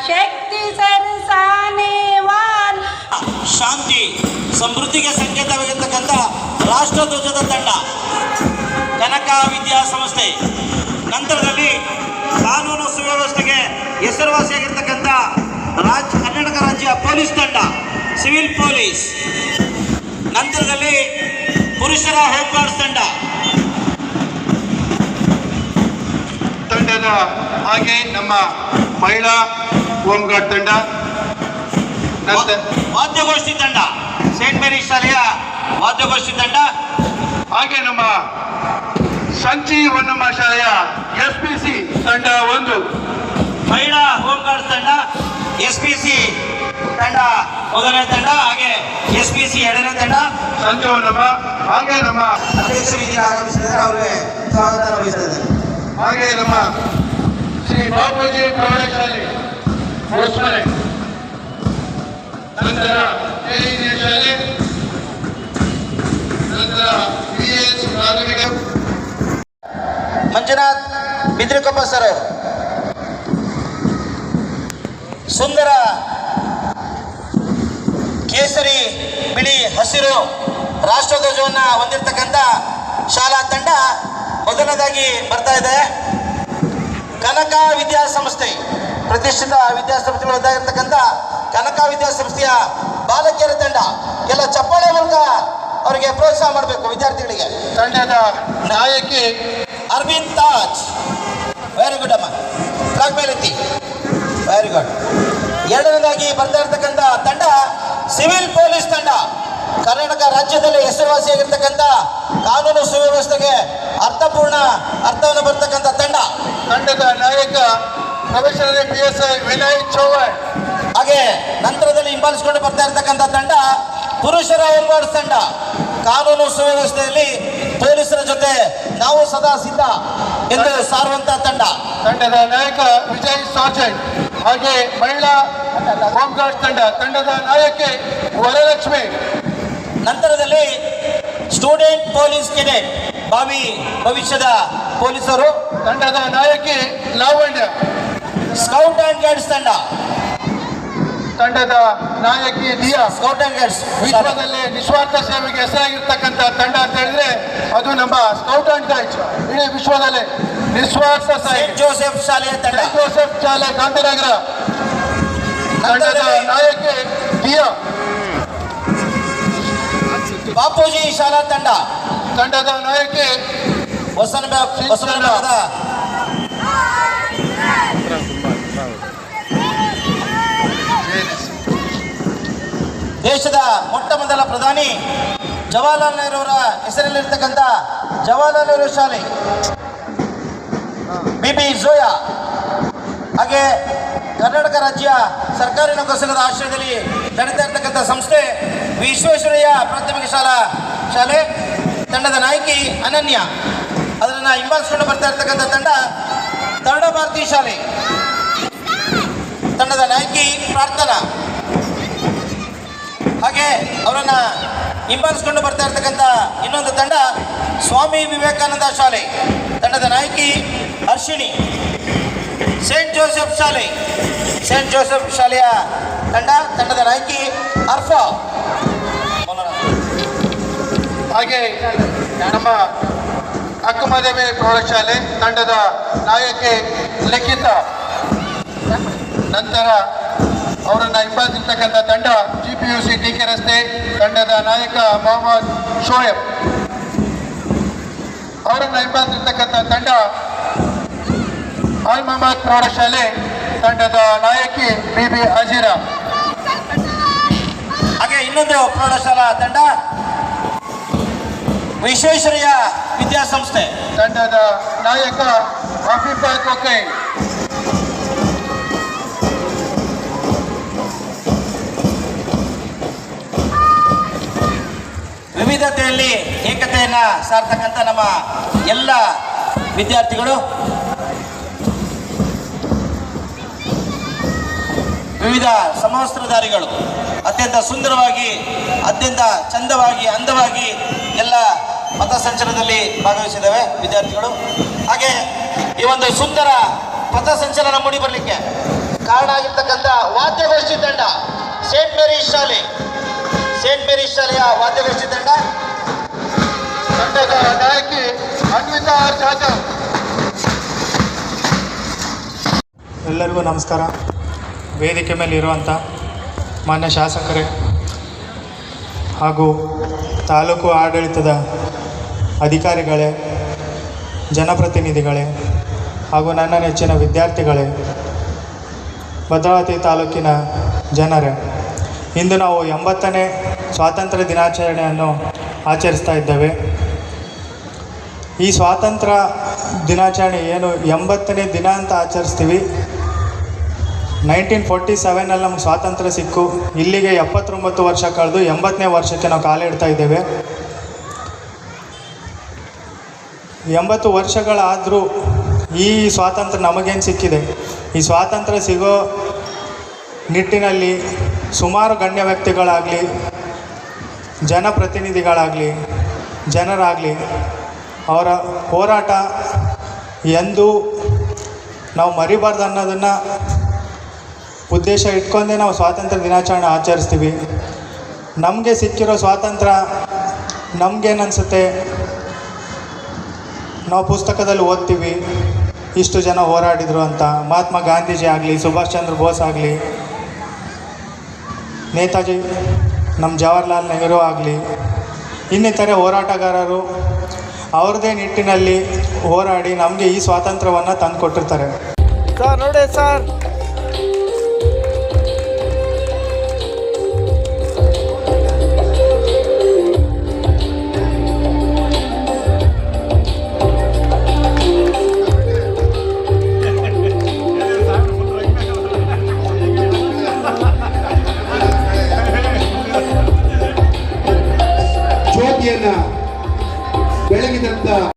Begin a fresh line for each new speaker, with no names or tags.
ಶಕ್ತಿ सरसाने
ಶಾಂತಿ ಸಮೃದ್ಧಿಗೆ ಸಂಕೇತವಾಗಿರ್ತಕ್ಕಂಥ ರಾಷ್ಟ್ರಧ್ವಜದ ತಂಡ ಕನಕ ವಿದ್ಯಾಸಂಸ್ಥೆ. ನಂತರದಲ್ಲಿ ಕಾನೂನು ಸುವ್ಯವಸ್ಥೆಗೆ ಹೆಸರುವಾಸಿಯಾಗಿರ್ತಕ್ಕಂಥ ಕರ್ನಾಟಕ ರಾಜ್ಯ ಪೊಲೀಸ್ ತಂಡ ಸಿವಿಲ್ ಪೊಲೀಸ್. ನಂತರದಲ್ಲಿ ಪುರುಷರ ಹೋಮ್ ಗಾರ್ಡ್ಸ್
ತಂಡದ ಹಾಗೆ ನಮ್ಮ ಮಹಿಳಾ ಹೋಮ್ ಗಾರ್ಡ್ ತಂಡ,
ವಾದ್ಯಗೋಷ್ಠಿ ತಂಡ ಸೇಂಟ್ ಮೇರಿ ಶಾಲೆಯ ವಾದ್ಯಗೋಷ್ಠಿ ತಂಡ,
ಹಾಗೆ ನಮ್ಮ ಸಂಚಿ ಹೊನ್ನಮ್ಮ ಶಾಲೆಯ SPC ತಂಡ 1,
ಮಹಿಳಾ ಹೋಮ್ ಗಾರ್ಡ್ಸ್ ತಂಡ SPC ತಂಡ ಮೊದಲನೇ ತಂಡ, ಹಾಗೆ SPC ಎರಡನೇ ತಂಡ
ಸಂಚಿ ಹೊನ್ನಮ್ಮ, ಹಾಗೆ ನಮ್ಮ
ಅಧ್ಯಕ್ಷರಿಗೆ ಆಗಮಿಸಿದ್ದಾರೆ, ಅವರಿಗೆ ಸ್ವಾಗತ ವಹಿಸಿದ್ದಾರೆ.
ಹಾಗೆ ನಮ್ಮ ಶ್ರೀ ಬಾಪೂಜಿ ಪ್ರೌಢಶಾಲೆ ಹೊಸಮನೆ, ನಂತರ KEJ ಶಾಲೆ, ನಂತರ VS ಪ್ರಾಥಮಿಕ.
ಮಂಜುನಾಥ್ ಬಿದ್ರಿಕೊಪ್ಪ ಸರ್ ಅವರು ಸುಂದರ ಕೇಸರಿ ಬಿಳಿ ಹಸಿರು ರಾಷ್ಟ್ರಧ್ವಜವನ್ನು ಹೊಂದಿರತಕ್ಕಂಥ ಶಾಲಾ ತಂಡ ಮೊದಲನೇದಾಗಿ ಬರ್ತಾ ಇದೆ. ಕನಕ ವಿದ್ಯಾಸಂಸ್ಥೆ ಪ್ರತಿಷ್ಠಿತ ವಿದ್ಯಾಸಂಸ್ಥೆಗಳು ಒಂದಾಗಿರ್ತಕ್ಕಂಥ ಕನಕ ವಿದ್ಯಾಸಂಸ್ಥೆಯ ಬಾಲಕಿಯರ ತಂಡ. ಎಲ್ಲ ಚಪ್ಪಾಳೆ ಮೂಲಕ ಅವರಿಗೆ ಪ್ರೋತ್ಸಾಹ ಮಾಡಬೇಕು ವಿದ್ಯಾರ್ಥಿಗಳಿಗೆ.
ತಂಡದ ನಾಯಕಿ
ಅರವಿಂದ್ ತಾಜ್, ವೆರಿ ಗುಡ್ ಅಮ್ಮ, ಫ್ಲಾಗ್ ಮೇಲೆತ್ತಿ, ವೆರಿ ಗುಡ್. ಎರಡನೇದಾಗಿ ಬರ್ತಾ ಇರ್ತಕ್ಕಂಥ ತಂಡ ಸಿವಿಲ್ ಪೊಲೀಸ್ ತಂಡ, ಕರ್ನಾಟಕ ರಾಜ್ಯದಲ್ಲಿ ಹೆಸರುವಾಸಿಯಾಗಿರ್ತಕ್ಕಂಥ ಕಾನೂನು ಸುವ್ಯವಸ್ಥೆಗೆ ಅರ್ಥಪೂರ್ಣ ಅರ್ಥವನ್ನು ಬರ್ತಕ್ಕಂಥ ತಂಡ.
ತಂಡದ ನಾಯಕ ಪ್ರೊಫೆಸರ್ PSI ವಿನಯ್ ಚೌಹಾಣ್.
ಹಾಗೆ ನಂತರದಲ್ಲಿ ಹಿಂಬಾಲಿಸಿಕೊಂಡು ಬರ್ತಾ ಇರ್ತಕ್ಕಂಥ ತಂಡ ಪುರುಷರ ಹೋಮ್ ಗಾರ್ಡ್ಸ್ ತಂಡ. ಕಾನೂನು ಸುವ್ಯವಸ್ಥೆಯಲ್ಲಿ ಪೊಲೀಸರ ಜೊತೆ ನಾವು ಸದಾ ಸಿದ್ಧ ಎಂದು ಸಾರುವಂತ ತಂಡ.
ತಂಡದ ನಾಯಕ ವಿಜಯ್ ಸಾರ್ಜೆಂಟ್. ಹಾಗೆ ಮಹಿಳಾ ಹೋಮ್ ಗಾರ್ಡ್ಸ್ ತಂಡ, ತಂಡದ ನಾಯಕಿ ವರಲಕ್ಷ್ಮಿ.
ನಂತರದಲ್ಲಿ ಸ್ಟೂಡೆಂಟ್ ಪೊಲೀಸ್ ಕೆಡೆಟ್, ಭಾವಿ ಭವಿಷ್ಯದ ಪೊಲೀಸರು.
ತಂಡದ ನಾಯಕಿ ಲಾವಣ್ಯ.
ಸ್ಕೌಟ್ ಅಂಡ್ ಗೈಡ್ಸ್ ತಂಡ,
ತಂಡದ ನಾಯಕಿ ದಿಯಾ.
ಸ್ಕೌಟ್ ಅಂಡ್ ಗೈಡ್ಸ್
ವಿಶ್ವದಲ್ಲಿ ನಿಸ್ವಾರ್ಥ ಸೇವೆಗೆ ಹೆಸರಾಗಿರ್ತಕ್ಕಂಥ ತಂಡ ಅಂತ ಹೇಳಿದ್ರೆ ಅದು ನಮ್ಮ ಸ್ಕೌಟ್ ಅಂಡ್ ಗೈಡ್ಸ್. ಇಡೀ ವಿಶ್ವದಲ್ಲಿ ನಿಸ್ವಾರ್ಥ
ಸೇಂಟ್ ಜೋಸೆಫ್ ಶಾಲೆಯ ತಂಡ,
ಸೇಂಟ್ ಜೋಸೆಫ್ ಶಾಲೆ ಗಾಂಧಿನಗರ. ತಂಡದ ನಾಯಕಿ ದಿಯಾ.
ಬಾಪೂಜಿ ಶಾಲಾ ತಂಡ,
ತಂಡದ ನಾಯಕಿ
ಹೊಸನಬಾಗದ ದೇಶದ ಮೊಟ್ಟ ಮೊದಲ ಪ್ರಧಾನಿ ಜವಾಹರ್ಲಾಲ್ ನೆಹರು ಅವರ ಹೆಸರಲ್ಲಿರ್ತಕ್ಕಂಥ ಜವಾಹರ್ಲಾಲ್ ನೆಹರು ಶಾಲೆ ಬಿಬಿ ಜೋಯಾ. ಹಾಗೆ ಕರ್ನಾಟಕ ರಾಜ್ಯ ಸರ್ಕಾರಿ ನೌಕರ ಸಂಘದ ಆಶ್ರಯದಲ್ಲಿ ನಡೀತಾ ಇರ್ತಕ್ಕಂಥ ಸಂಸ್ಥೆ ವಿಶ್ವೇಶ್ವರಯ್ಯ ಪ್ರಾಥಮಿಕ ಶಾಲೆ. ತಂಡದ ನಾಯಕಿ ಅನನ್ಯ. ಅದನ್ನು ಹಿಂಬಾಲಿಸಿಕೊಂಡು ಬರ್ತಾ ಇರ್ತಕ್ಕಂಥ ತಂಡ ಕನ್ನಡ ಭಾರತಿ ಶಾಲೆ. ತಂಡದ ನಾಯಕಿ ಪ್ರಾರ್ಥನಾ. ಹಾಗೆ ಅವರನ್ನು ಹಿಂಬಾಲಿಸಿಕೊಂಡು ಬರ್ತಾ ಇರ್ತಕ್ಕಂಥ ಇನ್ನೊಂದು ತಂಡ ಸ್ವಾಮಿ ವಿವೇಕಾನಂದ ಶಾಲೆ. ತಂಡದ ನಾಯಕಿ ಹರ್ಷಿಣಿ. ಸೇಂಟ್ ಜೋಸೆಫ್ ಶಾಲೆ, ಸೇಂಟ್ ಜೋಸೆಫ್ ಶಾಲೆಯ ತಂಡದ ನಾಯಕಿ ಅರ್ಫಾ.
ಹಾಗೆ ನಮ್ಮ ಅಕ್ಕಮದೇವಿ ಪ್ರೌಢಶಾಲೆ ತಂಡದ ನಾಯಕಿ ಲಿಖಿತಾ. ನಂತರ ಅವರನ್ನು ಹಿಂಬಾಲಿಸಿರ್ತಕ್ಕಂಥ ತಂಡ GPUC TK ರಸ್ತೆ, ತಂಡದ ನಾಯಕ ಮೊಹಮ್ಮದ್ ಶೋಯಬ್. ಅವರನ್ನು ಹಿಂಬಾಲಿಸಿರ್ತಕ್ಕಂಥ ತಂಡ ಅಲ್ ಮೊಹಮ್ಮದ್ ಪ್ರೌಢಶಾಲೆ, ತಂಡದ ನಾಯಕಿ BB ಅಜೀರಾ.
ಹಾಗೆ ಇನ್ನೊಂದು ಪ್ರೌಢಶಾಲಾ ತಂಡ ವಿಶ್ವೇಶ್ವರಯ್ಯ ವಿದ್ಯಾಸಂಸ್ಥೆ,
ತಂಡದ ನಾಯಕ ಆಫೀಫಾ ಕೊಕೈ.
ವಿವಿಧತೆಯಲ್ಲಿ ಏಕತೆಯನ್ನು ಸಾರ್ತಕ್ಕಂಥ ನಮ್ಮ ಎಲ್ಲ ವಿದ್ಯಾರ್ಥಿಗಳು, ವಿವಿಧ ಸಮವಸ್ತ್ರಧಾರಿಗಳು ಅತ್ಯಂತ ಸುಂದರವಾಗಿ, ಅತ್ಯಂತ ಚಂದವಾಗಿ, ಅಂದವಾಗಿ ಎಲ್ಲ ಪಥಸಂಚಲನದಲ್ಲಿ ಭಾಗವಹಿಸಿದ್ದಾವೆ ವಿದ್ಯಾರ್ಥಿಗಳು. ಹಾಗೆ ಈ ಒಂದು ಸುಂದರ ಪಥಸಂಚಲನ ಮೂಡಿ ಬರಲಿಕ್ಕೆ ಕಾರಣ ಆಗಿರ್ತಕ್ಕಂಥ ವಾದ್ಯಗೋಷ್ಠಿ ತಂಡ ಸೇಂಟ್ ಮೇರೀಸ್ ಶಾಲೆಯ ವಾದ್ಯಗೋಷ್ಠಿ ತಂಡ
ತಂಡದ ನಾಯಕಿ ಅನ್ವಿತಾ ಜಾಧವ್.
ಎಲ್ಲರಿಗೂ ನಮಸ್ಕಾರ. ವೇದಿಕೆ ಮೇಲೆ ಇರುವಂಥ ಮಾನ್ಯ ಶಾಸಕರೇ ಹಾಗೂ ತಾಲೂಕು ಆಡಳಿತದ ಅಧಿಕಾರಿಗಳೇ, ಜನಪ್ರತಿನಿಧಿಗಳೇ ಹಾಗೂ ನನ್ನ ನೆಚ್ಚಿನ ವಿದ್ಯಾರ್ಥಿಗಳೇ, ಭದ್ರಾವತಿ ತಾಲೂಕಿನ ಜನರೇ, ಇಂದು ನಾವು 80ನೇ ಸ್ವಾತಂತ್ರ್ಯ ದಿನಾಚರಣೆಯನ್ನು ಆಚರಿಸ್ತಾ ಇದ್ದೇವೆ. ಈ ಸ್ವಾತಂತ್ರ್ಯ ದಿನಾಚರಣೆ ಏನು 80ನೇ ದಿನ ಅಂತ ಆಚರಿಸ್ತೀವಿ. 1947ನಲ್ಲಿ ನಮ್ಗೆ ಸ್ವಾತಂತ್ರ್ಯ ಸಿಕ್ಕು. ಇಲ್ಲಿಗೆ 79 ವರ್ಷ ಕಳೆದು 80ನೇ ವರ್ಷಕ್ಕೆ ನಾವು ಕಾಲಿಡ್ತಾ ಇದ್ದೇವೆ. 80 ವರ್ಷಗಳಾದರೂ ಈ ಸ್ವಾತಂತ್ರ್ಯ ನಮಗೇನು ಸಿಕ್ಕಿದೆ? ಈ ಸ್ವಾತಂತ್ರ್ಯ ಸಿಗೋ ನಿಟ್ಟಿನಲ್ಲಿ ಸುಮಾರು ಗಣ್ಯ ವ್ಯಕ್ತಿಗಳಾಗಲಿ, ಜನಪ್ರತಿನಿಧಿಗಳಾಗಲಿ, ಜನರಾಗಲಿ ಅವರ ಹೋರಾಟ ಎಂದೂ ನಾವು ಮರಿಬಾರ್ದು ಅನ್ನೋದನ್ನು ಉದ್ದೇಶ ಇಟ್ಕೊಂಡೇ ನಾವು ಸ್ವಾತಂತ್ರ್ಯ ದಿನಾಚರಣೆ ಆಚರಿಸ್ತೀವಿ. ನಮಗೆ ಸಿಕ್ಕಿರೋ ಸ್ವಾತಂತ್ರ್ಯ ನಮಗೇನನ್ಸುತ್ತೆ, ನಾವು ಪುಸ್ತಕದಲ್ಲಿ ಓದ್ತೀವಿ ಇಷ್ಟು ಜನ ಹೋರಾಡಿದರು ಅಂತ. ಮಹಾತ್ಮ ಗಾಂಧೀಜಿ ಆಗಲಿ, ಸುಭಾಷ್ ಚಂದ್ರ ಬೋಸ್ ಆಗಲಿ, ನೇತಾಜಿ ನಮ್ಮ ಜವಾಹರ್ಲಾಲ್ ನೆಹರು ಆಗಲಿ, ಇನ್ನಿತರೆ ಹೋರಾಟಗಾರರು ಅವ್ರದ್ದೇ ನಿಟ್ಟಿನಲ್ಲಿ ಹೋರಾಡಿ ನಮಗೆ ಈ ಸ್ವಾತಂತ್ರ್ಯವನ್ನು ತಂದು ಕೊಟ್ಟಿರ್ತಾರೆ.
ಸರ್ ನೋಡಿ ಸರ್,